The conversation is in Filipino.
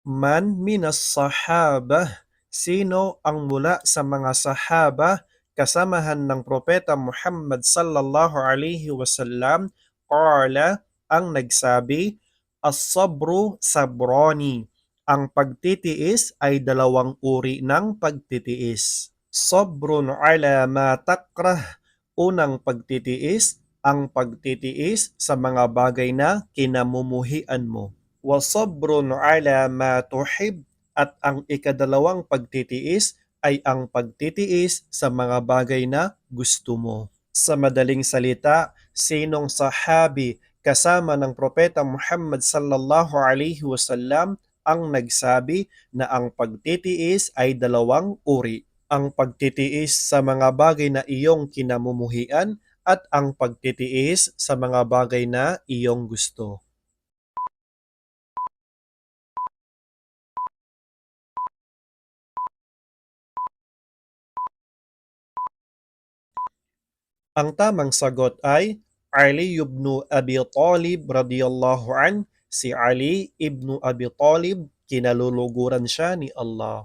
Man minas sahabah? Sino ang mula sa mga sahaba kasamahan ng Propeta Muhammad sallallahu alaihi wasallam? Qala, ang nagsabi, as-sabru sabrani. Ang pagtitiis ay dalawang uri ng pagtitiis. Sabrun ala ma takrah. Unang pagtitiis, ang pagtitiis sa mga bagay na kinamumuhian mo. Wasabrun ala ma tuhib, at ang ikadalawang pagtitiis ay ang pagtitiis sa mga bagay na gusto mo. Sa madaling salita, sinong sahabi kasama ng Propeta Muhammad sallallahu alaihi wasallam ang nagsabi na ang pagtitiis ay dalawang uri? Ang pagtitiis sa mga bagay na iyong kinamumuhian at ang pagtitiis sa mga bagay na iyong gusto. Ang tamang sagot ay Ali ibn Abi Talib radiyallahu an. Si Ali ibn Abi Talib, kinaluluguran siya ni Allah.